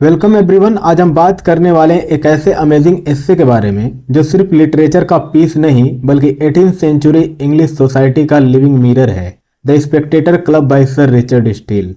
Welcome everyone. आज हम बात करने वाले हैं एक ऐसे अमेजिंग एस्से के बारे में जो सिर्फ लिटरेचर का पीस नहीं बल्कि 18th सेंचुरी इंग्लिश सोसाइटी का लिविंग मिरर है। The Spectator club bye sir Richard Steele.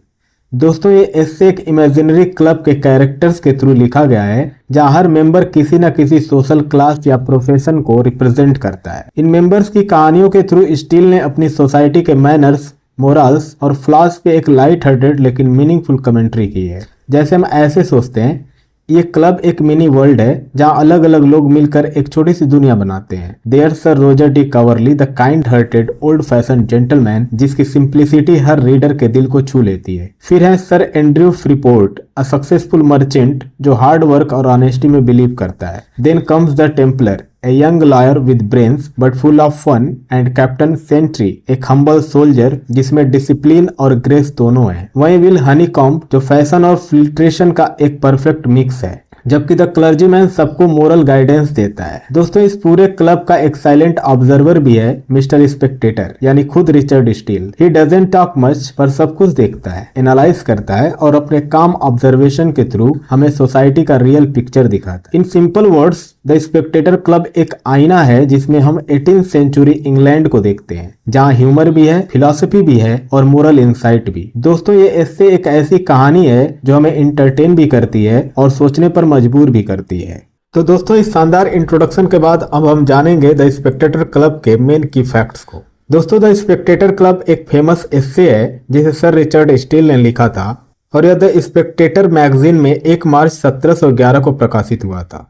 दोस्तों, ये एस्से एक इमेजिनरी क्लब के कैरेक्टर्स के थ्रू लिखा गया है जहां हर मेंबर किसी न किसी सोशल क्लास या प्रोफेशन को रिप्रेजेंट करता है। इन मेंबर्स की कहानियों के थ्रू स्टील ने अपनी सोसाइटी के मैनर्स, मोरल्स और फ्लॉज पे एक लाइट हार्टेड लेकिन मीनिंगफुल कमेंट्री की है। जैसे हम ऐसे सोचते हैं, ये क्लब एक मिनी वर्ल्ड है जहां अलग अलग लोग मिलकर एक छोटी सी दुनिया बनाते हैं। There sir Roger de Coverley, the kind hearted old fashion gentleman जिसकी सिंप्लिसिटी हर रीडर के दिल को छू लेती है। फिर है sir Andrew Freeport, a successful merchant जो हार्ड वर्क और ऑनेस्टी में बिलीव करता है। Then comes the Templar, a young lawyer with brains but full of fun, and captain Sentry, एक हम्बल सोल्जर जिसमें डिसिप्लिन और ग्रेस दोनों है। वहीं विल हनीकॉम्ब जो फैशन और फिल्ट्रेशन का एक परफेक्ट मिक्स है, जबकि द क्लर्जीमैन सबको मोरल गाइडेंस देता है। दोस्तों, इस पूरे क्लब का एक साइलेंट ऑब्जर्वर भी है, मिस्टर स्पेक्टेटर यानी खुद Richard Steele. He doesn't talk much पर सब कुछ देखता है, एनालाइज करता है और अपने काम ऑब्जर्वेशन के थ्रू हमें सोसाइटी का रियल पिक्चर दिखाता है। In simple words, the Spectator club एक आईना है जिसमें हम 18th सेंचुरी इंग्लैंड को देखते हैं, जहां ह्यूमर भी है, फिलॉसफी भी है और मोरल इंसाइट भी। दोस्तों, ये इससे एक ऐसी कहानी है जो हमें इंटरटेन भी करती है और सोचने पर मजबूर भी करती है। तो दोस्तों, इस शानदार इंट्रोडक्शन के बाद अब हम जानेंगे द स्पेक्टेटर क्लब के मेन की फैक्ट्स को। दोस्तों, द स्पेक्टेटर क्लब एक फेमस एस्से है जिसे सर रिचर्ड स्टील ने लिखा था और यह द स्पेक्टेटर मैगजीन में 1 मार्च 1711 को प्रकाशित हुआ था।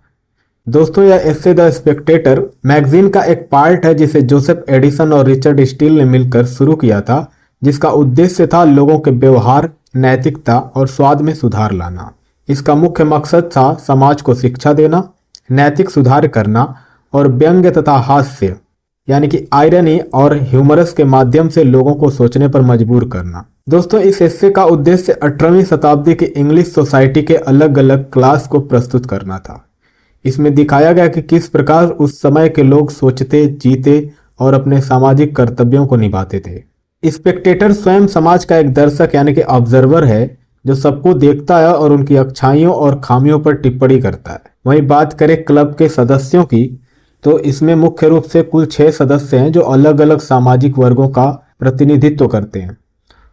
दोस्तों, यह एस्से द स्पेक्टेटर मैगजीन का एक पार्ट है जिसे जोसेफ एडिसन और रिचर्ड स्टील ने मिलकर शुरू किया था, जिसका उद्देश्य था लोगों के व्यवहार, नैतिकता और स्वाद में सुधार लाना। इसका मुख्य मकसद था समाज को शिक्षा देना, नैतिक सुधार करना और व्यंग्य तथा हास्य यानी कि आयरनी और ह्यूमरस के माध्यम से लोगों को सोचने पर मजबूर करना। दोस्तों, इस एस्से का उद्देश्य 18वीं शताब्दी की इंग्लिश सोसाइटी के अलग अलग क्लास को प्रस्तुत करना था। इसमें दिखाया गया कि किस प्रकार उस समय के लोग सोचते, जीते और अपने सामाजिक कर्तव्यों को निभाते थे। स्पेक्टेटर स्वयं समाज का एक दर्शक यानी कि ऑब्जर्वर है जो सबको देखता है और उनकी अच्छाइयों और खामियों पर टिप्पणी करता है। वहीं बात करें क्लब के सदस्यों की, तो इसमें मुख्य रूप से कुल 6 सदस्य हैं जो अलग अलग सामाजिक वर्गों का प्रतिनिधित्व करते हैं।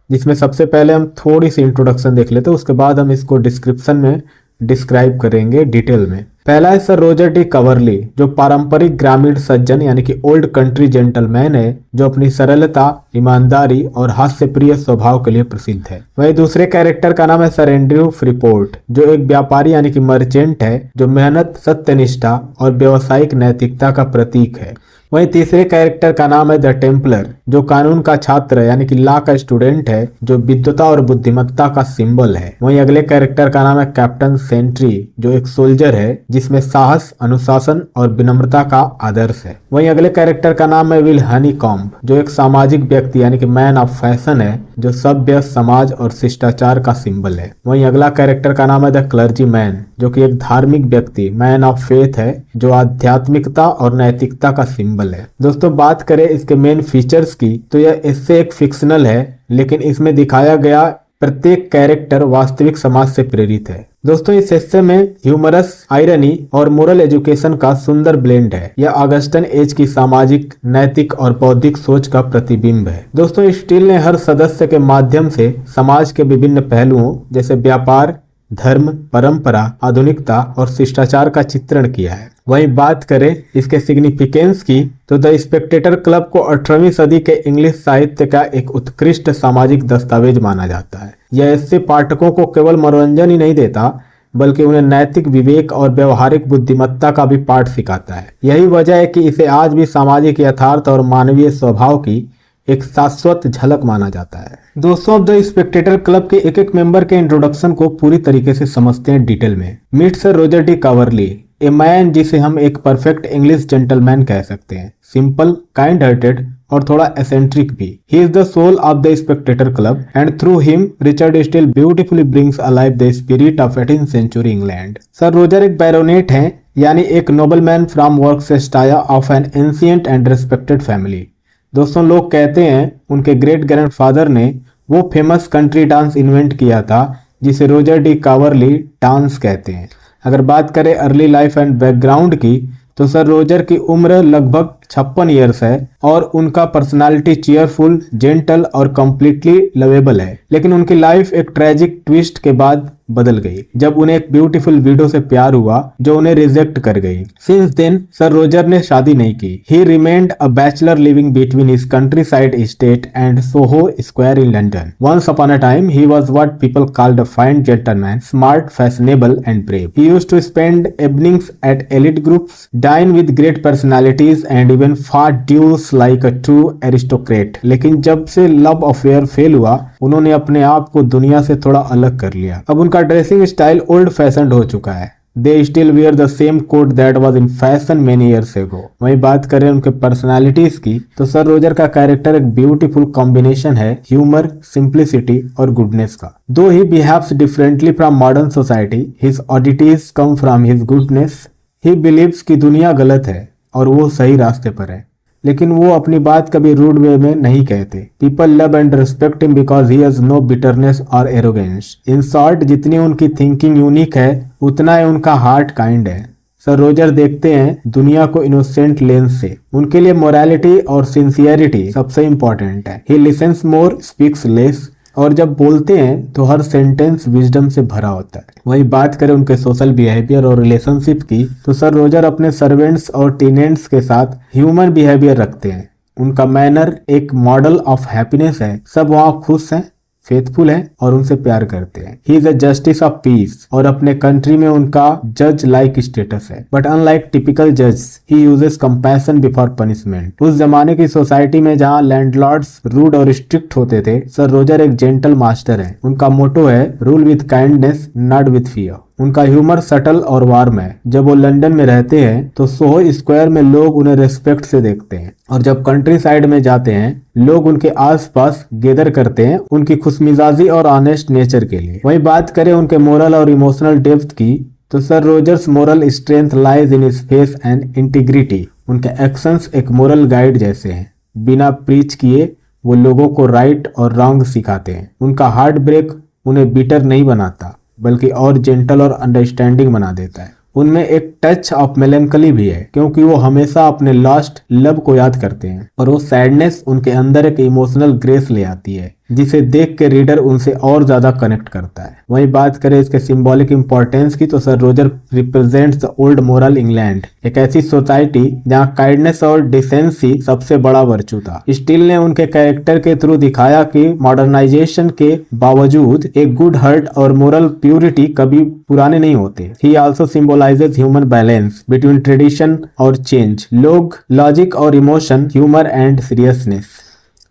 जिसमें सबसे पहले हम थोड़ी सी इंट्रोडक्शन देख लेते हैं, उसके बाद हम इसको डिस्क्रिप्शन में डिस्क्राइब करेंगे डिटेल में। पहला है सर रोजर डी कवर्ली जो पारंपरिक ग्रामीण सज्जन यानी कि ओल्ड कंट्री जेंटलमैन है, जो अपनी सरलता, ईमानदारी और हास्यप्रिय स्वभाव के लिए प्रसिद्ध है। वहीं दूसरे कैरेक्टर का नाम है सर एंड्रयू फ्रीपोर्ट जो एक व्यापारी यानी कि मर्चेंट है, जो मेहनत, सत्यनिष्ठा और व्यावसायिक नैतिकता का प्रतीक है। वहीं तीसरे कैरेक्टर का नाम है द टेम्पलर जो कानून का छात्र यानी कि लॉ का स्टूडेंट है, जो विद्वता और बुद्धिमत्ता का सिंबल है। वहीं अगले कैरेक्टर का नाम है कैप्टन सेंट्री जो एक सोल्जर है जिसमें साहस, अनुशासन और विनम्रता का आदर्श है। वहीं अगले कैरेक्टर का नाम है विल हनीकॉम्ब जो एक सामाजिक व्यक्ति यानी कि मैन ऑफ फैशन है, जो सभ्य, समाज और शिष्टाचार का सिंबल है। वहीं अगला कैरेक्टर का नाम है द क्लर्जी मैन जो कि एक धार्मिक व्यक्ति, मैन ऑफ फेथ है, जो आध्यात्मिकता और नैतिकता का सिंबल है। दोस्तों, बात करें इसके मेन फीचर्स की, तो यह इससे एक फिक्शनल है, लेकिन इसमें दिखाया गया प्रत्येक कैरेक्टर वास्तविक समाज से प्रेरित है। दोस्तों, इस हिस्से में ह्यूमरस, आयरनी और मोरल एजुकेशन का सुंदर ब्लेंड है। यह ऑगस्टन एज की सामाजिक, नैतिक और बौद्धिक सोच का प्रतिबिंब है। दोस्तों, स्टील ने हर सदस्य के माध्यम से समाज के विभिन्न पहलुओं जैसे व्यापार, धर्म, परंपरा, आधुनिकता और शिष्टाचार का चित्रण किया है। वहीं बात करें इसके सिग्निफिकेंस की, तो द स्पेक्टेटर क्लब को 18वीं सदी के इंग्लिश साहित्य का एक उत्कृष्ट सामाजिक दस्तावेज माना जाता है। यह इससे पाठकों को केवल मनोरंजन ही नहीं देता बल्कि उन्हें नैतिक विवेक और व्यवहारिक बुद्धिमत्ता का भी पाठ सिखाता है। यही वजह है कि इसे आज भी सामाजिक यथार्थ और मानवीय स्वभाव की एक शाश्वत झलक माना जाता है। दोस्तों, अब द स्पेक्टेटर क्लब के एक एक मेंबर के इंट्रोडक्शन को पूरी तरीके से समझते हैं डिटेल में। Meet sir Roger de Coverley, a man जिसे हम एक परफेक्ट इंग्लिश जेंटलमैन कह सकते हैं, सिंपल, काइंड हार्टेड और थोड़ा एसेंट्रिक भी। He is the soul of the Spectator club and through him Richard Steele beautifully brings alive the spirit of 18th century England. Sir Roger एक baronet हैं यानी एक nobleman from Worcestershire of an ancient and respected family. दोस्तों, लोग कहते हैं उनके great grandfather ने वो फेमस कंट्री डांस इन्वेंट किया था जिसे रोजर डी कावर्ली डांस कहते हैं। अगर बात करें अर्ली लाइफ एंड बैकग्राउंड की, तो सर रोजर की उम्र लगभग 56 ईयर्स है और उनका पर्सनालिटी चीयरफुल, जेंटल और कंप्लीटली लवेबल है। लेकिन उनकी लाइफ एक ट्रेजिक ट्विस्ट के बाद बदल गई जब उन्हें एक ब्यूटीफुल विडो से प्यार हुआ जो उन्हें रिजेक्ट कर गई। सिंस देन सर रोजर ने शादी नहीं की। He remained a bachelor living between his countryside estate and Soho Square in London. Once upon a time he was what people called a fine gentleman, smart, fashionable and brave. He used to spend evenings at elite groups, dine with great personalities and even fought duels like a true aristocrat. लेकिन जब से love affair fail हुआ, उन्होंने अपने आप को दुनिया से थोड़ा अलग कर लिया। अब उनका ड्रेसिंग स्टाइल ओल्ड फैशन्ड हो चुका है। They still wear the same coat that was in fashion many years ago. वहीं बात करें उनके पर्सनालिटीज की, तो सर रोजर का कैरेक्टर एक ब्यूटीफुल कॉम्बिनेशन है ह्यूमर, सिंप्लिसिटी और गुडनेस का। Though he behaves differently from modern society, his oddities come from his goodness. He believes कि दुनिया गलत है और वो सही रास्ते पर है, लेकिन वो अपनी बात कभी रूड वे में नहीं कहते। People love and respect him because he has no bitterness और एरोगेंस। इन शॉर्ट, जितनी उनकी थिंकिंग यूनिक है उतना ही उनका हार्ट काइंड है। सर रोजर देखते हैं दुनिया को इनोसेंट लेंस से। उनके लिए मोरालिटी और सिंसियरिटी सबसे इंपॉर्टेंट है। ही लिसन्स मोर, स्पीक्स लेस, और जब बोलते हैं तो हर सेंटेंस विजडम से भरा होता है। वही बात करें उनके सोशल बिहेवियर और रिलेशनशिप की, तो सर रोजर अपने सर्वेंट्स और टेनेंट्स के साथ ह्यूमन बिहेवियर रखते हैं। उनका मैनर एक मॉडल ऑफ हैप्पीनेस है। सब वहाँ खुश हैं, फेथफुल है और उनसे प्यार करते हैं। He is a justice of peace, और अपने कंट्री में उनका जज लाइक स्टेटस है। बट अनलाइक टिपिकल जज, he uses compassion before punishment. उस जमाने की सोसाइटी में जहाँ लैंडलॉर्ड्स रूड और स्ट्रिक्ट होते थे, सर रोजर एक जेंटल मास्टर है। उनका मोटो है rule with kindness, not with fear. उनका ह्यूमर सटल और वार्म है। जब वो लंदन में रहते हैं तो सोहो स्क्वायर में लोग उन्हें रेस्पेक्ट से देखते हैं, और जब कंट्री साइड में जाते हैं लोग उनके आसपास गेदर करते हैं उनकी खुशमिजाजी और ऑनेस्ट नेचर के लिए। वही बात करें उनके मोरल और इमोशनल डेप्थ की, तो sir Rogers moral strength lies in his faith and integrity. उनके एक्शंस एक मोरल गाइड जैसे हैं। बिना प्रीच किए वो लोगों को राइट और रॉन्ग सिखाते हैं। उनका हार्ट ब्रेक उन्हें बिटर नहीं बनाता, बल्कि और जेंटल और अंडरस्टैंडिंग बना देता है। उनमें एक टच ऑफ मेलंकली भी है, क्योंकि वो हमेशा अपने लॉस्ट लव को याद करते हैं, और वो सैडनेस उनके अंदर एक इमोशनल ग्रेस ले आती है, जिसे देख के रीडर उनसे और ज्यादा कनेक्ट करता है। वहीं बात करें इसके सिंबॉलिक इंपॉर्टेंस की, तो sir Roger represents the old moral England, एक ऐसी सोसाइटी जहां काइंडनेस और डिसेंसी सबसे बड़ा वर्चू था। स्टील ने उनके कैरेक्टर के थ्रू दिखाया कि मॉडर्नाइजेशन के बावजूद एक गुड हार्ट और मोरल प्यूरिटी कभी पुराने नहीं होते। He also symbolises human balance between tradition और चेंज, लोग, लॉजिक और emotion, humour and seriousness.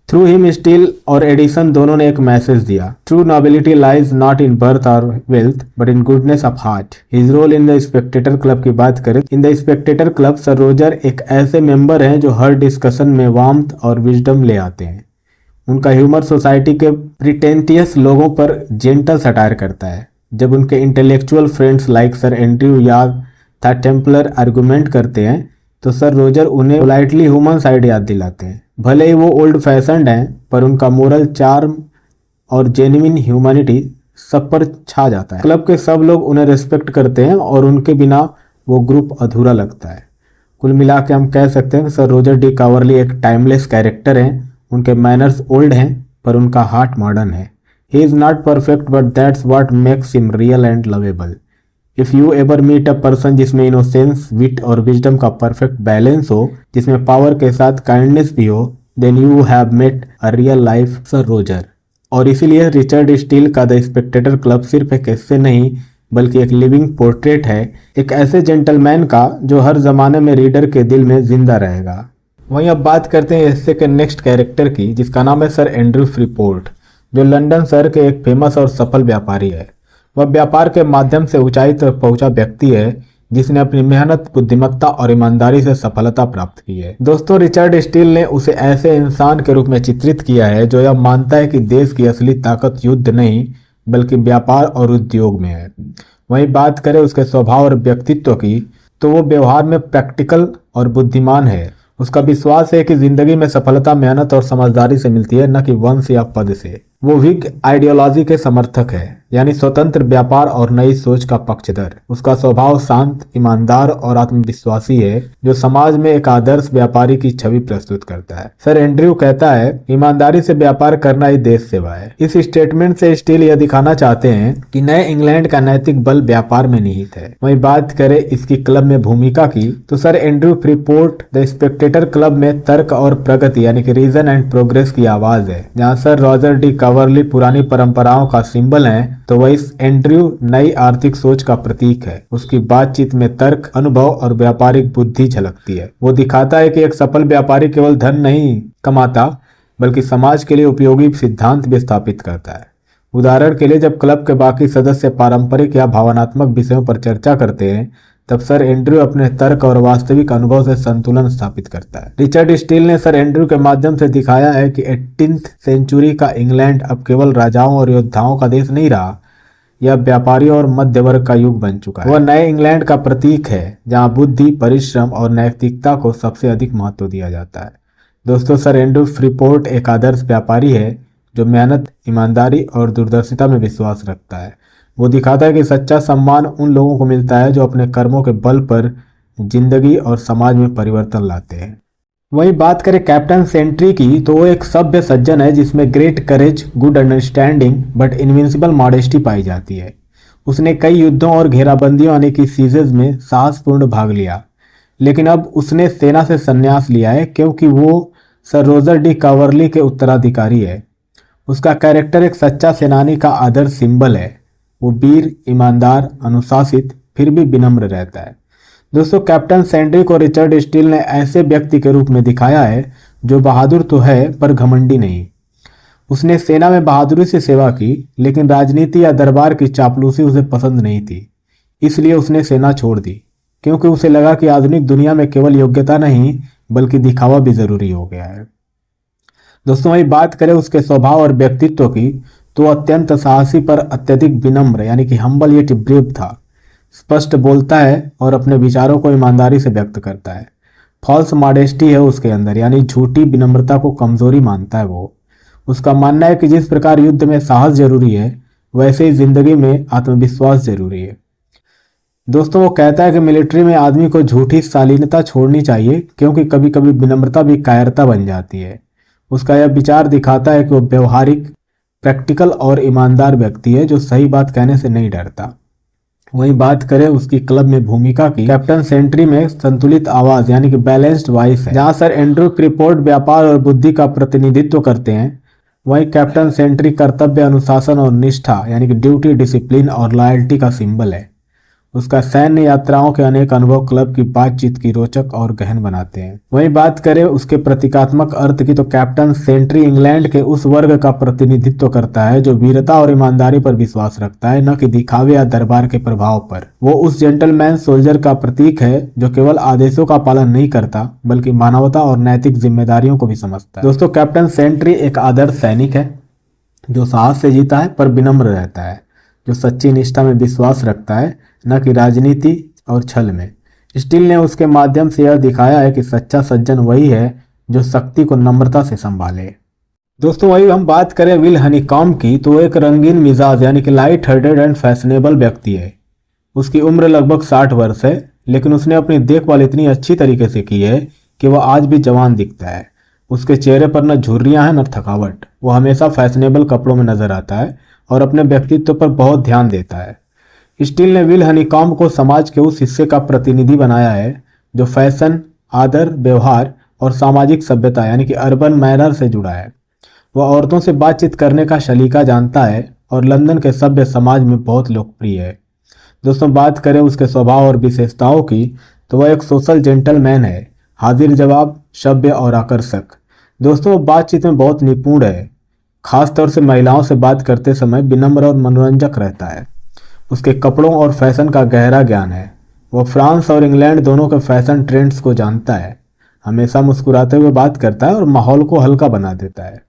Through him Steele और एडिसन दोनों ने एक मैसेज दिया, true nobility lies not in birth और wealth but in goodness of heart. His role in the Spectator club की बात करें, in the Spectator club sir Roger एक ऐसे मेंबर हैं जो हर डिस्कशन में वार्मथ और विजडम ले आते हैं। उनका ह्यूमर सोसाइटी के प्रिटेंटियस लोगों पर जेंटल सटायर करता है। जब उनके intellectual friends like sir Andrew या द टेम्पलर आर्गुमेंट करते हैं, तो सर रोजर उन्हें पोलाइटली ह्यूमन साइड याद दिलाते हैं। भले ही वो ओल्ड फैशन्ड हैं, पर उनका मोरल चार्म और जेन्युइन ह्यूमैनिटी सब पर छा जाता है। क्लब के सब लोग उन्हें रिस्पेक्ट करते हैं और उनके बिना वो ग्रुप अधूरा लगता है। कुल मिला के हम कह सकते हैं कि सर रोजर डी कावर्ली एक टाइमलेस कैरेक्टर हैं। उनके मैनर्स ओल्ड हैं, पर उनका हार्ट मॉडर्न है। He is not perfect, but that's what makes him real and lovable. If you ever meet a person जिसमें इनोसेंस, विट और विजडम का परफेक्ट बैलेंस हो, जिसमें पावर के साथ काइंडनेस भी हो, then you have met a real life sir Roger. और इसीलिए रिचर्ड स्टील का द स्पेक्टेटर क्लब सिर्फ एक हिस्से नहीं, बल्कि एक लिविंग पोर्ट्रेट है, एक ऐसे जेंटलमैन का जो हर जमाने में रीडर के दिल में जिंदा रहेगा। वहीं अब बात करते हैं हिस्से के नेक्स्ट कैरेक्टर की, जिसका नाम है सर एंड्रयू फ्रीपोर्ट, जो लंदन शहर के एक फेमस और सफल व्यापारी है। वह व्यापार के माध्यम से ऊंचाई तक पहुंचा व्यक्ति है, जिसने अपनी मेहनत, बुद्धिमत्ता और ईमानदारी से सफलता प्राप्त की है। दोस्तों, रिचर्ड स्टील ने उसे ऐसे इंसान के रूप में चित्रित किया है जो यह मानता है कि देश की असली ताकत युद्ध नहीं, बल्कि व्यापार और उद्योग में है। वहीं बात करें उसके स्वभाव और व्यक्तित्व की, तो वो व्यवहार में प्रैक्टिकल और बुद्धिमान है। उसका विश्वास है कि जिंदगी में सफलता मेहनत और समझदारी से मिलती है, न कि वंश या पद से। वो विग आइडियोलॉजी के समर्थक है, यानी स्वतंत्र व्यापार और नई सोच का पक्षधर। उसका स्वभाव शांत, ईमानदार और आत्मविश्वासी है, जो समाज में एक आदर्श व्यापारी की छवि प्रस्तुत करता है। सर एंड्रयू कहता है, ईमानदारी से व्यापार करना ही देश सेवा है। इस स्टेटमेंट से स्टील यह दिखाना चाहते हैं कि नए इंग्लैंड का नैतिक बल व्यापार में निहित है। वहीं बात करें इसकी क्लब में भूमिका की, तो sir Andrew Freeport the Spectator club में तर्क और प्रगति यानी कि रीजन एंड प्रोग्रेस की आवाज है। जहां सर रॉजर डी कवर्ली पुरानी परंपराओं का सिंबल है, तो वही एंड्रयू नई आर्थिक सोच का प्रतीक है। उसकी बातचीत में तर्क, अनुभव और व्यापारिक बुद्धि झलकती है। वो दिखाता है कि एक सफल व्यापारी केवल धन नहीं कमाता, बल्कि समाज के लिए उपयोगी सिद्धांत भी स्थापित करता है। उदाहरण के लिए जब क्लब के बाकी सदस्य पारंपरिक या भावनात्मक विषयों पर चर्चा करते हैं, तब सर एंड्रयू अपने तर्क और वास्तविक अनुभव से संतुलन स्थापित करता है। रिचर्ड स्टील ने सर एंड्रयू के माध्यम से दिखाया है कि 18th सेंचुरी का इंग्लैंड अब केवल राजाओं और योद्धाओं का देश नहीं रहा, यह व्यापारियों और मध्य वर्ग का युग बन चुका है। वह नए इंग्लैंड का प्रतीक है, जहां बुद्धि, परिश्रम और नैतिकता को सबसे अधिक महत्व दिया जाता है। दोस्तों, सर एंड्रयू फ्रीपोर्ट एक आदर्श व्यापारी है जो मेहनत, ईमानदारी और दूरदर्शिता में विश्वास रखता है। वो दिखाता है कि सच्चा सम्मान उन लोगों को मिलता है जो अपने कर्मों के बल पर जिंदगी और समाज में परिवर्तन लाते हैं। वहीं बात करें कैप्टन सेंट्री की, तो वो एक सभ्य सज्जन है जिसमें great courage, good understanding but invincible modesty पाई जाती है। उसने कई युद्धों और घेराबंदियों यानी कि सीजेस में साहसपूर्ण भाग लिया, लेकिन अब उसने सेना से संन्यास लिया है क्योंकि वो सर रोजर डी कवर्ली के उत्तराधिकारी है। उसका कैरेक्टर एक सच्चा सेनानी का आदर्श सिंबल है। वो वीर, ईमानदार, अनुशासित, फिर भी विनम्र रहता है। दोस्तों, कैप्टन सेंट्री को रिचर्ड स्टील ने ऐसे व्यक्ति के रूप में दिखाया है जो बहादुर तो है पर घमंडी नहीं। उसने सेना में बहादुरी से सेवा की, लेकिन राजनीति या दरबार की चापलूसी उसे पसंद नहीं थी। इसलिए उसने सेना छोड़ दी, क्योंकि उसे लगा कि आधुनिक दुनिया में केवल योग्यता नहीं बल्कि दिखावा भी जरूरी हो गया है। दोस्तों, वही बात करें उसके स्वभाव और व्यक्तित्व की, तो अत्यंत साहसी पर अत्यधिक विनम्र यानी कि हम्बल येट ब्रेव था। स्पष्ट बोलता है और अपने विचारों को ईमानदारी से व्यक्त करता है। फॉल्स मॉडेस्टी है उसके अंदर, यानी झूठी विनम्रता को कमजोरी मानता है वो। उसका मानना है कि जिस प्रकार युद्ध में साहस जरूरी है, वैसे ही जिंदगी में आत्मविश्वास जरूरी है। दोस्तों, वो कहता है कि मिलिट्री में आदमी को झूठी शालीनता छोड़नी चाहिए, क्योंकि कभी कभी विनम्रता भी कायरता बन जाती है। उसका यह विचार दिखाता है कि वो व्यवहारिक, प्रैक्टिकल और ईमानदार व्यक्ति है जो सही बात कहने से नहीं डरता। वहीं बात करें उसकी क्लब में भूमिका की, कैप्टन सेंट्री में संतुलित आवाज यानी कि बैलेंस्ड वॉइस है। जहां सर एंड्रयू फ्रीपोर्ट व्यापार और बुद्धि का प्रतिनिधित्व करते हैं, वहीं कैप्टन सेंट्री कर्तव्य, अनुशासन और निष्ठा यानी कि ड्यूटी, डिसिप्लिन और लॉयल्टी का सिंबल है। उसका सैन्य यात्राओं के अनेक अनुभव क्लब की बातचीत की रोचक और गहन बनाते हैं। वहीं बात करें उसके प्रतीकात्मक अर्थ की, तो कैप्टन सेंट्री इंग्लैंड के उस वर्ग का प्रतिनिधित्व करता है जो वीरता और ईमानदारी पर विश्वास रखता है, न कि दिखावे या दरबार के प्रभाव पर। वो उस जेंटलमैन सोल्जर का प्रतीक है जो केवल आदेशों का पालन नहीं करता, बल्कि मानवता और नैतिक जिम्मेदारियों को भी समझता है। दोस्तों, कैप्टन सेंट्री एक आदर्श सैनिक है जो साहस से जीता है पर विनम्र रहता है, जो सच्ची निष्ठा में विश्वास रखता है, न कि राजनीति और छल में। स्टील ने उसके माध्यम से यह दिखाया है कि सच्चा सज्जन वही है जो शक्ति को नम्रता से संभाले। दोस्तों, वही हम बात करें विल हनीकॉम्ब की, तो एक रंगीन मिजाज यानी कि लाइट हार्टेड एंड फैशनेबल व्यक्ति है। उसकी उम्र लगभग 60 वर्ष है, लेकिन उसने अपनी देखभाल इतनी अच्छी तरीके से की है कि वह आज भी जवान दिखता है। उसके चेहरे पर न झुर्रियां हैं न थकावट। वो हमेशा फैशनेबल कपड़ों में नजर आता है और अपने व्यक्तित्व पर बहुत ध्यान देता है। स्टील ने विल हनीकॉम्ब को समाज के उस हिस्से का प्रतिनिधि बनाया है जो फैशन, आदर, व्यवहार और सामाजिक सभ्यता यानी कि अर्बन मैनर से जुड़ा है। वह औरतों से बातचीत करने का सलीका जानता है और लंदन के सभ्य समाज में बहुत लोकप्रिय है। दोस्तों, बात करें उसके स्वभाव और विशेषताओं की, तो वह एक सोशल जेंटलमैन है, हाजिर जवाब, सभ्य और आकर्षक। दोस्तों, वो बातचीत में बहुत निपुण है, खासतौर से महिलाओं से बात करते समय विनम्र और मनोरंजक रहता है। उसके कपड़ों और फैशन का गहरा ज्ञान है। वह फ्रांस और इंग्लैंड दोनों के फैशन ट्रेंड्स को जानता है, हमेशा मुस्कुराते हुए बात करता है और माहौल को हल्का बना देता है।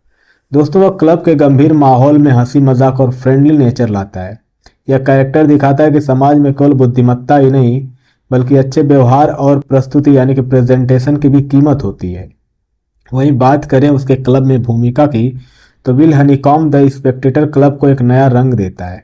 दोस्तों, वह क्लब के गंभीर माहौल में हंसी मजाक और फ्रेंडली नेचर लाता है। यह कैरेक्टर दिखाता है कि समाज में केवल बुद्धिमत्ता ही नहीं, बल्कि अच्छे व्यवहार और प्रस्तुति यानी कि प्रेजेंटेशन की भी कीमत होती है। वहीं बात करें उसके क्लब में भूमिका की, तो will honeycomb the Spectator club को एक नया रंग देता है।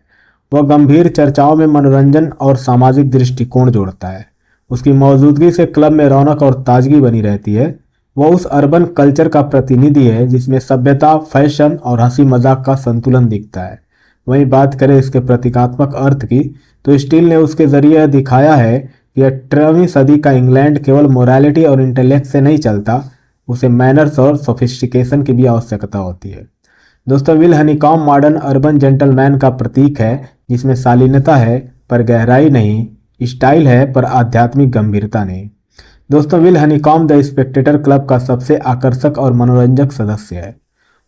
वह गंभीर चर्चाओं में मनोरंजन और सामाजिक दृष्टिकोण जोड़ता है। उसकी मौजूदगी से क्लब में रौनक और ताजगी बनी रहती है। वह उस अर्बन कल्चर का प्रतिनिधि है जिसमें सभ्यता, फैशन और हंसी मजाक का संतुलन दिखता है। वहीं बात करें इसके प्रतीकात्मक अर्थ की, तो स्टील ने उसके जरिए यह दिखाया है कि 18वीं सदी का इंग्लैंड केवल मोरालिटी और इंटेलेक्ट से नहीं चलता, उसे मैनर्स और सोफिस्टिकेशन की भी आवश्यकता होती है। दोस्तों, will honeycomb modern urban gentleman का प्रतीक है जिसमें शालीनता है पर गहराई नहीं, स्टाइल है पर आध्यात्मिक गंभीरता नहीं। दोस्तों, will honeycomb the Spectator club का सबसे आकर्षक और मनोरंजक सदस्य है।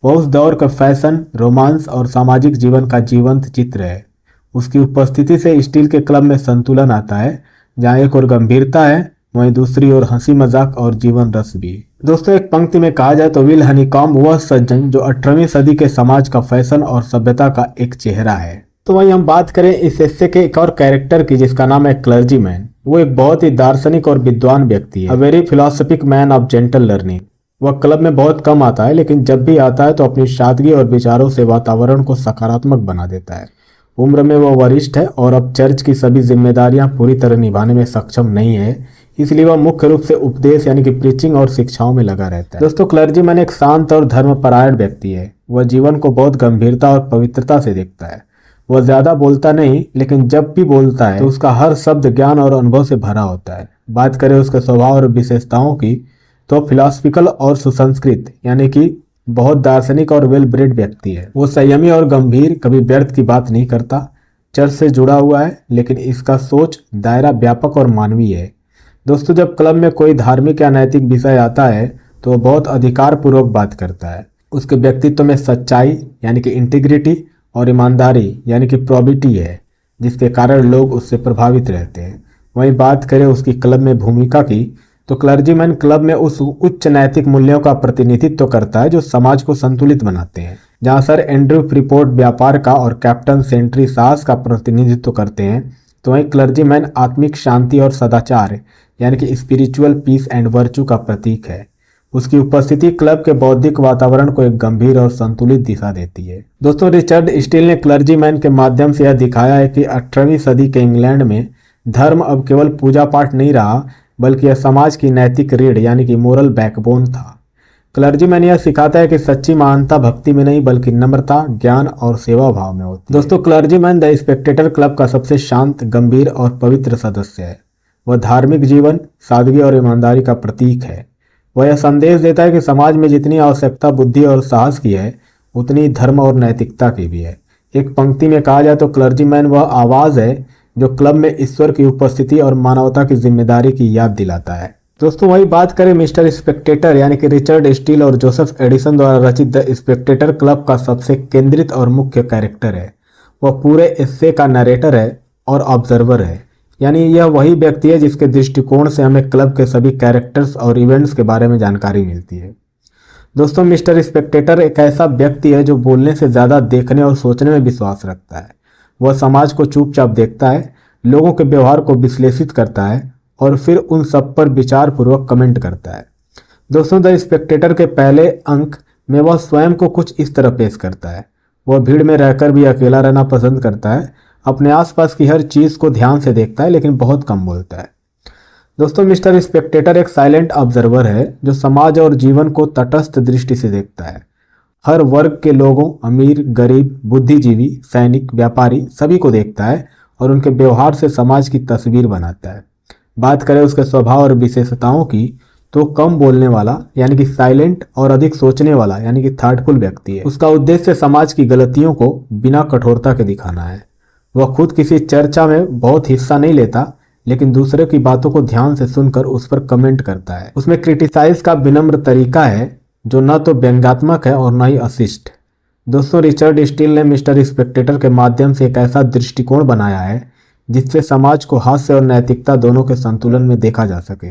वह उस दौर का फैशन, रोमांस और सामाजिक जीवन का जीवंत चित्र है। उसकी उपस्थिति से स्टील के क्लब में संतुलन आता है, जहाँ एक और गंभीरता है वहीं दूसरी ओर हंसी मजाक और जीवन रस भी। दोस्तों, एक पंक्ति में कहा जाए तो विल हनीकॉम्ब वह सज्जन जो 18वीं सदी के समाज का फैशन और सभ्यता का एक चेहरा है। तो वहीं हम बात करें इस एस्से के एक और कैरेक्टर की जिसका नाम है क्लर्जीमैन। वो एक बहुत ही दार्शनिक और विद्वान व्यक्ति है, a very philosophic man of gentle learning. वह क्लब में बहुत कम आता है, लेकिन जब भी आता है तो अपनी सादगी और विचारों से वातावरण को सकारात्मक बना देता है। उम्र में वह वरिष्ठ है और अब चर्च की सभी जिम्मेदारियां पूरी तरह निभाने में सक्षम नहीं है, इसलिए वह मुख्य रूप से उपदेश यानी कि प्रीचिंग और शिक्षाओं में लगा रहता है। दोस्तों, क्लर्जीमैन एक शांत और धर्मपरायण व्यक्ति है। वह जीवन को बहुत गंभीरता और पवित्रता से देखता है। वह ज्यादा बोलता नहीं, लेकिन जब भी बोलता है तो उसका हर शब्द ज्ञान और अनुभव से भरा होता है। बात करें उसके स्वभाव और विशेषताओं की, तो फिलोसफिकल और सुसंस्कृत यानी कि बहुत दार्शनिक और वेल ब्रेड व्यक्ति है। वो संयमी और गंभीर, कभी व्यर्थ की बात नहीं करता। चर्च से जुड़ा हुआ है, लेकिन इसका सोच दायरा व्यापक और मानवीय है। दोस्तों, जब क्लब में कोई धार्मिक या नैतिक विषय आता है तो वह बहुत अधिकार पूर्वक बात करता है। उसके व्यक्तित्व में सच्चाई यानी कि इंटीग्रिटी और ईमानदारी यानी कि प्रोबिटी है, जिसके कारण लोग उससे प्रभावित रहते हैं। वहीं बात करें उसकी क्लब में भूमिका की, तो क्लर्जीमैन क्लब में उस उच्च नैतिक मूल्यों का प्रतिनिधित्व करता है जो समाज को संतुलित बनाते हैं। जहां सर एंड्रयू फ्रीपोर्ट व्यापार का और कैप्टन सेंट्री साहस का प्रतिनिधित्व करते हैं, तो वहीं क्लर्जीमैन आत्मिक शांति और सदाचार यानी कि स्पिरिचुअल पीस एंड वर्चू का प्रतीक है। उसकी उपस्थिति क्लब के बौद्धिक वातावरण को एक गंभीर और संतुलित दिशा देती है। दोस्तों, रिचर्ड स्टील ने क्लर्जीमैन के माध्यम से यह दिखाया है कि 18वीं सदी के इंग्लैंड में धर्म अब केवल पूजा पाठ नहीं रहा, बल्कि यह समाज की नैतिक रीढ़ यानी कि मोरल बैकबोन था। क्लर्जीमैन यह सिखाता है कि सच्ची महानता भक्ति में नहीं बल्कि नम्रता, ज्ञान और सेवा भाव में होती है। दोस्तों, क्लर्जीमैन द स्पेक्टेटर क्लब का सबसे शांत, गंभीर और पवित्र सदस्य है। वह धार्मिक जीवन, सादगी और ईमानदारी का प्रतीक है। वह यह संदेश देता है कि समाज में जितनी आवश्यकता बुद्धि और साहस की है, उतनी धर्म और नैतिकता की भी है। एक पंक्ति में कहा जाए तो क्लर्जीमैन वह आवाज है जो क्लब में ईश्वर की उपस्थिति और मानवता की जिम्मेदारी की याद दिलाता है। दोस्तों, वही बात करें मिस्टर स्पेक्टेटर यानी कि रिचर्ड स्टील और जोसेफ एडिसन द्वारा रचित द स्पेक्टेटर क्लब का सबसे केंद्रित और मुख्य कैरेक्टर है। वह पूरे एस्से का नरेटर है और ऑब्जर्वर है, यानी यह वही व्यक्ति है जिसके दृष्टिकोण से हमें क्लब के सभी कैरेक्टर्स और इवेंट्स के बारे में जानकारी मिलती है। दोस्तों, मिस्टर स्पेक्टेटर एक ऐसा व्यक्ति है जो बोलने से ज़्यादा देखने और सोचने में विश्वास रखता है। वह समाज को चुपचाप देखता है, लोगों के व्यवहार को विश्लेषित करता है और फिर उन सब पर विचार पूर्वक कमेंट करता है। दोस्तों, द स्पेक्टेटर के पहले अंक में वह स्वयं को कुछ इस तरह पेश करता है। वह भीड़ में रहकर भी अकेला रहना पसंद करता है, अपने आसपास की हर चीज को ध्यान से देखता है, लेकिन बहुत कम बोलता है। दोस्तों, मिस्टर स्पेक्टेटर एक साइलेंट ऑब्जर्वर है जो समाज और जीवन को तटस्थ दृष्टि से देखता है। हर वर्ग के लोगों, अमीर, गरीब, बुद्धिजीवी, सैनिक, व्यापारी सभी को देखता है और उनके व्यवहार से समाज की तस्वीर बनाता है। बात करें उसके स्वभाव और विशेषताओं की, तो कम बोलने वाला यानी कि साइलेंट और अधिक सोचने वाला यानी कि थॉटफुल व्यक्ति है। उसका उद्देश्य समाज की गलतियों को बिना कठोरता के दिखाना है। वह खुद किसी चर्चा में बहुत हिस्सा नहीं लेता, लेकिन दूसरे की बातों को ध्यान से सुनकर उस पर कमेंट करता है। उसमें क्रिटिसाइज का विनम्र तरीका है जो न तो व्यंग्यात्मक है और न ही अशिष्ट। दोस्तों, रिचर्ड स्टील ने मिस्टर स्पेक्टेटर के माध्यम से एक ऐसा दृष्टिकोण बनाया है जिससे समाज को हास्य और नैतिकता दोनों के संतुलन में देखा जा सके।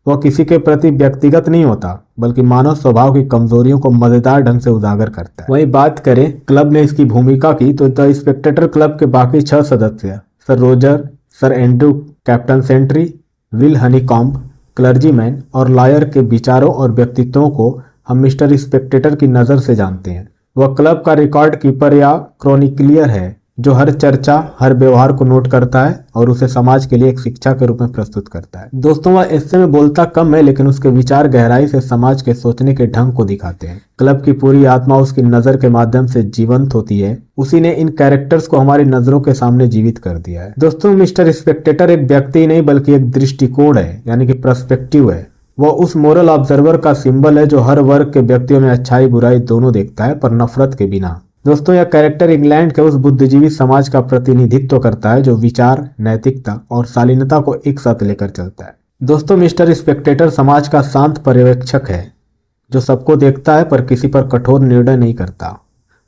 वह किसी के प्रति व्यक्तिगत नहीं होता, बल्कि मानव स्वभाव की कमजोरियों को मजेदार ढंग से उजागर करता है। वहीं बात करें क्लब में इसकी भूमिका की, तो द स्पेक्टेटर क्लब के बाकी 6 सदस्य sir Roger, sir Andrew, captain Sentry, Will Honeycomb, clergyman और लॉयर के विचारों और व्यक्तित्वों को हम मिस्टर स्पेक्टेटर की नज़र से जानते हैं। वह क्लब का रिकॉर्ड कीपर या क्रॉनिकलियर है जो हर चर्चा, हर व्यवहार को नोट करता है और उसे समाज के लिए एक शिक्षा के रूप में प्रस्तुत करता है। दोस्तों, वह एस्से में बोलता कम है लेकिन उसके विचार गहराई से समाज के सोचने के ढंग को दिखाते हैं। क्लब की पूरी आत्मा उसकी नजर के माध्यम से जीवंत होती है। उसी ने इन कैरेक्टर्स को हमारी नजरों के सामने जीवित कर दिया है। दोस्तों, मिस्टर स्पेक्टेटर एक व्यक्ति ही नहीं बल्कि एक दृष्टिकोण है, यानी कि पर्सपेक्टिव है। वह उस मोरल ऑब्जर्वर का सिंबल है जो हर वर्ग के व्यक्तियों में अच्छाई बुराई दोनों देखता है, पर नफरत के बिना। दोस्तों, यह कैरेक्टर इंग्लैंड के उस बुद्धिजीवी समाज का प्रतिनिधित्व करता है जो विचार, नैतिकता और शालीनता को एक साथ लेकर चलता है। दोस्तों, मिस्टर स्पेक्टेटर समाज का शांत पर्यवेक्षक है जो सबको देखता है पर किसी पर कठोर निर्णय नहीं करता।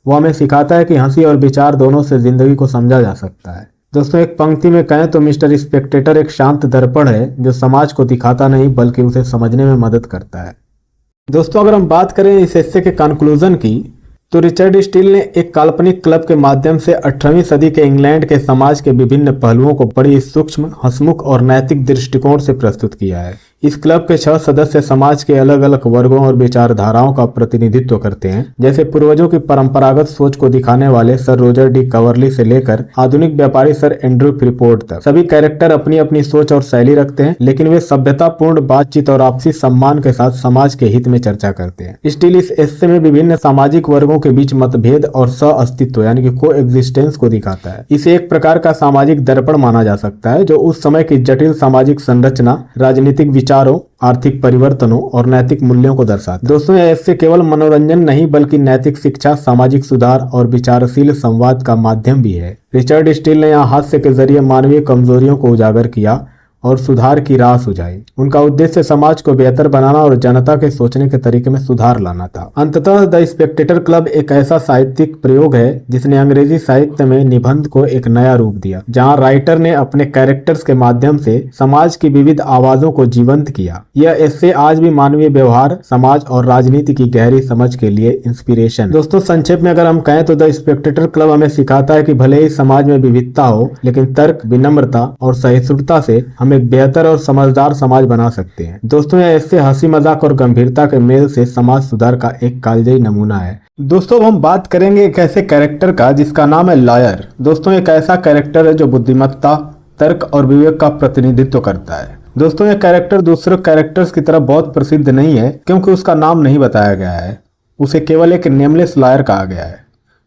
वह हमें सिखाता है कि हंसी और विचार दोनों से जिंदगी को समझा जा सकता है। दोस्तों, एक पंक्ति में कहें तो मिस्टर स्पेक्टेटर एक शांत दर्पण है जो समाज को दिखाता नहीं बल्कि उसे समझने में मदद करता है। दोस्तों, अगर हम बात करें इस एस्से के कंक्लूजन की, तो रिचर्ड स्टील ने एक काल्पनिक क्लब के माध्यम से 18वीं सदी के इंग्लैंड के समाज के विभिन्न पहलुओं को बड़ी सूक्ष्म, हंसमुख और नैतिक दृष्टिकोण से प्रस्तुत किया है। इस क्लब के 6 सदस्य समाज के अलग अलग वर्गों और विचारधाराओं का प्रतिनिधित्व करते हैं, जैसे पूर्वजों की परंपरागत सोच को दिखाने वाले सर रोजर डी कवर्ली से लेकर आधुनिक व्यापारी सर एंड्रू फ्रीपोर्ट तक। सभी कैरेक्टर अपनी अपनी सोच और शैली रखते हैं, लेकिन वे सभ्यतापूर्ण बातचीत और आपसी सम्मान के साथ समाज के हित में चर्चा करते हैं। स्टील इस एस्से में विभिन्न सामाजिक वर्गों के बीच मतभेद और सह अस्तित्व यानी कि को एग्जिस्टेंस को दिखाता है। इसे एक प्रकार का सामाजिक दर्पण माना जा सकता है जो उस समय की जटिल सामाजिक संरचना, राजनीतिक विचारों, आर्थिक परिवर्तनों और नैतिक मूल्यों को दर्शाता है। दोस्तों, यह इससे केवल मनोरंजन नहीं बल्कि नैतिक शिक्षा, सामाजिक सुधार और विचारशील संवाद का माध्यम भी है। रिचर्ड स्टील ने यहाँ हास्य के जरिए मानवीय कमजोरियों को उजागर किया और सुधार की राह सुझाई। उनका उद्देश्य समाज को बेहतर बनाना और जनता के सोचने के तरीके में सुधार लाना था। अंततः द स्पेक्टेटर क्लब एक ऐसा साहित्यिक प्रयोग है जिसने अंग्रेजी साहित्य में निबंध को एक नया रूप दिया, जहां राइटर ने अपने कैरेक्टर्स के माध्यम से समाज की विविध आवाजों को जीवंत किया। यह एस्से आज भी मानवीय व्यवहार, समाज और राजनीति की गहरी समझ के लिए इंस्पिरेशन। दोस्तों, संक्षेप में अगर हम कहें तो द स्पेक्टेटर क्लब हमें सिखाता है कि भले ही समाज में विविधता हो, लेकिन तर्क, विनम्रता और सहिष्णुता से हम एक बेहतर और समझदार समाज बना सकते हैं। दोस्तों, यह इससे हंसी मजाक और गंभीरता के मेल से समाज सुधार का एक कालजयी नमूना है। दोस्तों, हम बात करेंगे एक ऐसे कैरेक्टर का जिसका नाम है लॉयर। दोस्तों, एक ऐसा कैरेक्टर है जो बुद्धिमत्ता, तर्क और विवेक का प्रतिनिधित्व करता है। दोस्तों, यह कैरेक्टर दूसरे कैरेक्टर्स की तरह बहुत प्रसिद्ध नहीं है क्योंकि उसका नाम नहीं बताया गया है। उसे केवल एक नेमलेस लॉयर कहा गया है।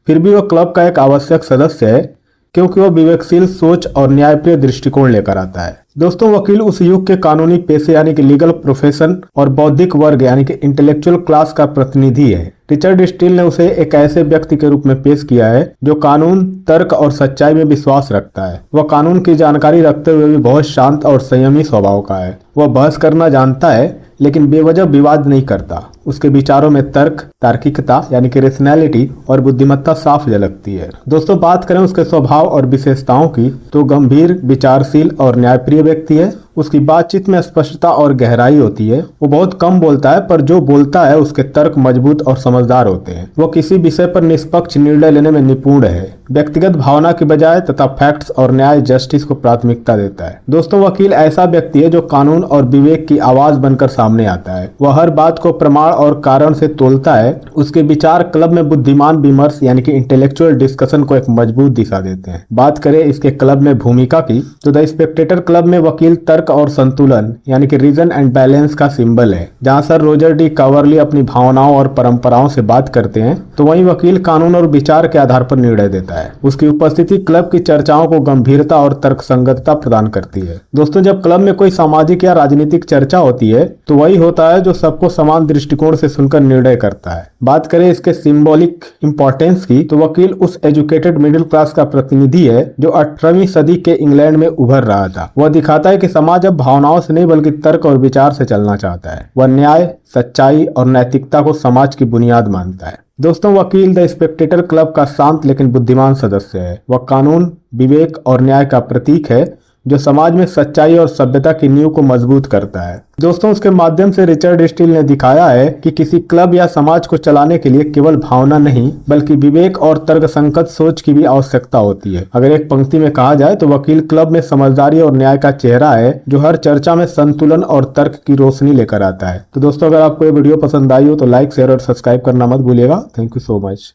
फिर भी वह क्लब का एक आवश्यक सदस्य है क्योंकि वह विवेकशील सोच और न्यायप्रिय दृष्टिकोण लेकर आता है। दोस्तों, वकील उस युग के कानूनी पेशे यानी कि लीगल प्रोफेशन और बौद्धिक वर्ग यानी कि इंटेलेक्चुअल क्लास का प्रतिनिधि है। रिचर्ड स्टील ने उसे एक ऐसे व्यक्ति के रूप में पेश किया है जो कानून, तर्क और सच्चाई में विश्वास रखता है। वह कानून की जानकारी रखते हुए भी बहुत शांत और संयमी स्वभाव का है। वह बहस करना जानता है लेकिन बेवजह विवाद नहीं करता। उसके विचारों में तर्क, तार्किकता यानी कि रेशनैलिटी और बुद्धिमत्ता साफ झलकती है। दोस्तों, बात करें उसके स्वभाव और विशेषताओं की तो गंभीर, विचारशील और न्यायप्रिय व्यक्ति है। उसकी बातचीत में स्पष्टता और गहराई होती है। वो बहुत कम बोलता है पर जो बोलता है उसके तर्क मजबूत और समझदार होते हैं। वो किसी विषय पर निष्पक्ष निर्णय लेने में निपुण है, व्यक्तिगत भावना की बजाय तथा फैक्ट्स और न्याय, जस्टिस को प्राथमिकता देता है। दोस्तों, वकील ऐसा व्यक्ति है जो कानून और विवेक की आवाज बनकर सामने आता है। वह हर बात को प्रमाण और कारण से तोलता है। उसके विचार क्लब में बुद्धिमान विमर्श यानी कि इंटेलेक्चुअल डिस्कशन को एक मजबूत दिशा देते हैं। बात करें इसके क्लब में भूमिका की तो द स्पेक्टेटर क्लब में वकील तर्क और संतुलन यानी कि रीजन एंड बैलेंस का सिंबल है। जहां सर रोजर डी कवर्ली अपनी भावनाओं और परंपराओं से बात करते हैं तो वहीं वकील कानून और विचार के आधार पर निर्णय देता है। उसकी उपस्थिति क्लब की चर्चाओं को गंभीरता और तर्कसंगतता प्रदान करती है। दोस्तों, जब क्लब में कोई सामाजिक या राजनीतिक चर्चा होती है तो वही होता है जो सबको समान दृष्टिकोण से सुनकर निर्णय करता है। बात करें इसके सिंबॉलिक इंपॉर्टेंस की तो वकील उस एजुकेटेड मिडिल क्लास का प्रतिनिधि है जो 18वीं सदी के इंग्लैंड में उभर रहा था। वह दिखाता है कि समाज अब भावनाओं से नहीं बल्कि तर्क और विचार से चलना चाहता है। वह न्याय, सच्चाई और नैतिकता को समाज की बुनियाद मानता है। दोस्तों, वकील द स्पेक्टेटर क्लब का शांत लेकिन बुद्धिमान सदस्य है। वह कानून, विवेक और न्याय का प्रतीक है जो समाज में सच्चाई और सभ्यता की नींव को मजबूत करता है। दोस्तों, उसके माध्यम से रिचर्ड स्टील ने दिखाया है कि किसी क्लब या समाज को चलाने के लिए केवल भावना नहीं बल्कि विवेक और तर्कसंगत सोच की भी आवश्यकता होती है। अगर एक पंक्ति में कहा जाए तो वकील क्लब में समझदारी और न्याय का चेहरा है जो हर चर्चा में संतुलन और तर्क की रोशनी लेकर आता है। तो दोस्तों, अगर आपको ये वीडियो पसंद आई हो तो लाइक, शेयर और सब्सक्राइब करना मत भूलिएगा। Thank you so much.